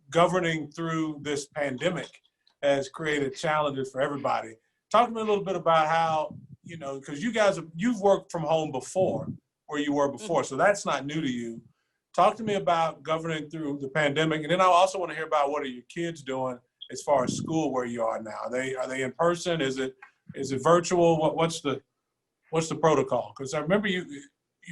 governing through this pandemic has created challenges for everybody. Talk to me a little bit about how, because you've worked from home before where you were before, so that's not new to you. Talk to me about governing through the pandemic, and then I also want to hear about what are your kids doing as far as school where you are now. Are they in person? Is it virtual? What's the protocol? Because I remember you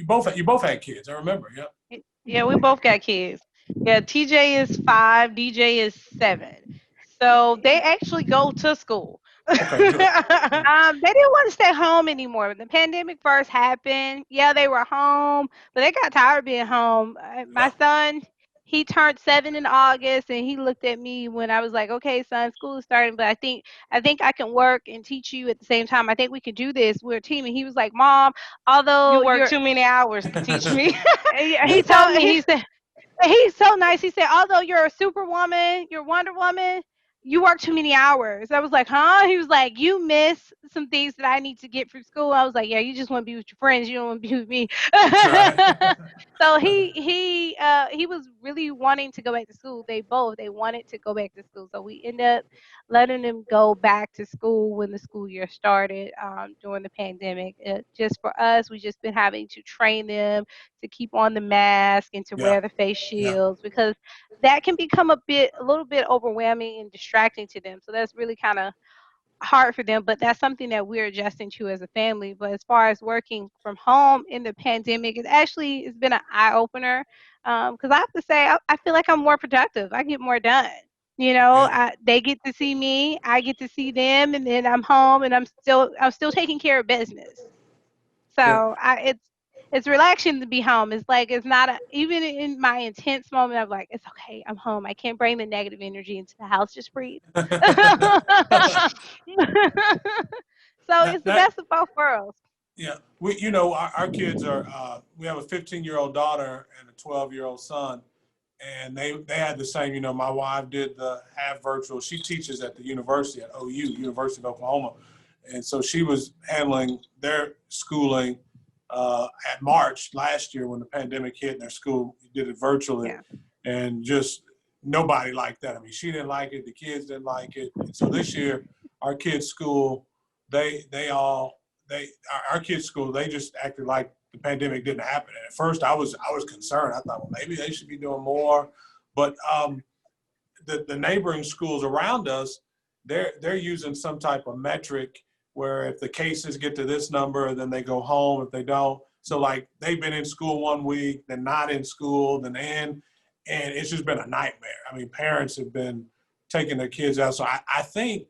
both had kids. I remember. Yeah. Yeah, we both got kids. Yeah, TJ is 5, DJ is 7. So they actually go to school. Okay. Good. They didn't want to stay home anymore. When the pandemic first happened, yeah, they were home, but they got tired of being home. My son, he turned 7 in August, and he looked at me when I was like, "Okay, son, school is starting, but I think I can work and teach you at the same time. I think we can do this. We're a team." And he was like, "Mom, You although work you're," too many hours to teach me. he told me, he said, he's so nice. He said, "Although you're a superwoman, you're Wonder Woman, you work too many hours." I was like, "Huh?" He was like, "You miss some things that I need to get from school." I was like, "Yeah, you just want to be with your friends. You don't want to be with me." Right. So he was really wanting to go back to school. They wanted to go back to school. So we ended up letting them go back to school when the school year started during the pandemic. Just for us, we just been having to train them to keep on the mask and to Yeah. wear the face Yeah. shields, because that can become a little bit overwhelming and distracting to them. So that's really kind of hard for them, but that's something that we're adjusting to as a family. But as far as working from home in the pandemic, it's been an eye opener, because I have to say I feel like I'm more productive. I get more done. Yeah. They get to see me, I get to see them, and then I'm home and I'm still taking care of business. Good. So it's relaxing to be home. It's like it's not even in my intense moment. I'm like, it's okay. I'm home. I can't bring the negative energy into the house. Just breathe. So it's the that best of both worlds. Yeah, our kids are. We have a 15-year-old daughter and a 12-year-old son, and they had the same. My wife did the half virtual. She teaches at the university at OU, University of Oklahoma, and so she was handling their schooling at March last year when the pandemic hit, and their school did it virtually, Yeah. and just nobody liked that. I mean, she didn't like it. The kids didn't like it. And so this year, our kids' school, they all our kids' school, they just acted like the pandemic didn't happen. And at first, I was concerned. I thought, well, maybe they should be doing more. But the neighboring schools around us, they're using some type of metric where if the cases get to this number, then they go home. If they don't, so like they've been in school 1 week, then not in school, then in, and it's just been a nightmare. I mean, parents have been taking their kids out. So I think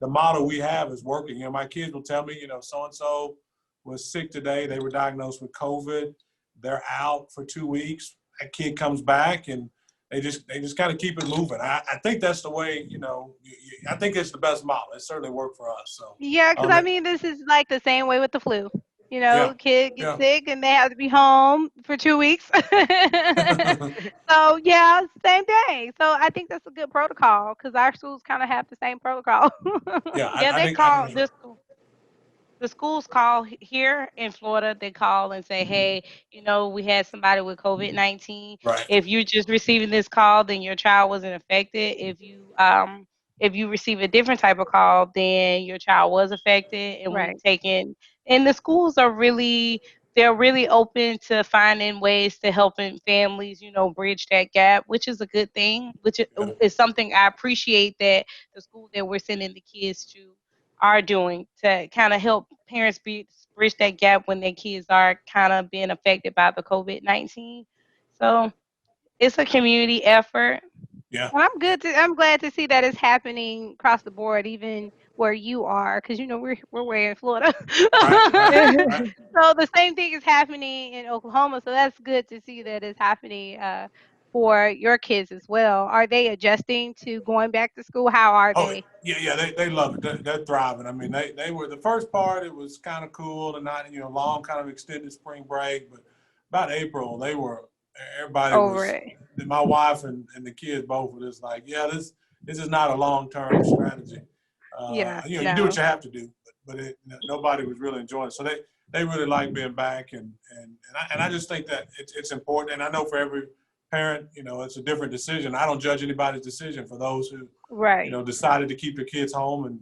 the model we have is working. My kids will tell me, so-and-so was sick today. They were diagnosed with COVID. They're out for 2 weeks. That kid comes back and they just kind of keep it moving. I think that's the way, I think it's the best model. It certainly worked for us. So, Yeah, because I um, mean, this is like the same way with the flu. yeah, Kid gets yeah. sick and they have to be home for 2 weeks. So yeah, same day. So I think that's a good protocol because our schools kind of have the same protocol. Yeah, Yeah, I they think call it's right. this. The schools call here in Florida, they call and say, "Hey, we had somebody with COVID-19. Right. If you're just receiving this call, then your child wasn't affected. If you receive a different type of call, then your child was affected." And we've Right. taken, and the schools are they're really open to finding ways to helping families, bridge that gap, which is a good thing, which Yeah. is something I appreciate that the school that we're sending the kids to are doing to kind of help parents bridge that gap when their kids are kind of being affected by the COVID-19. So it's a community effort. Yeah. Well, I'm glad to see that it's happening across the board, even where you are, because we're way in Florida. Right. Right. Right. So the same thing is happening in Oklahoma. So that's good to see that it's happening for your kids as well. Are they adjusting to going back to school? How are Oh, they? yeah, they love it. They're thriving. I mean, they were the first part. It was kind of cool and not long, kind of extended spring break. But about April, everybody Over was. it. My wife and the kids both were just like, yeah, this is not a long-term strategy. Yeah, You do what no. you have to do, but nobody was really enjoying it. So they really like being back, and I just think that it's important. And I know for every parent, you know, it's a different decision. I don't judge anybody's decision. For those who, Right. you know, decided to keep their kids home, and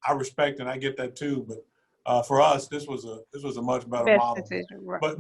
I respect and I get that too. But for us, this was a much better Best model. decision. Right. But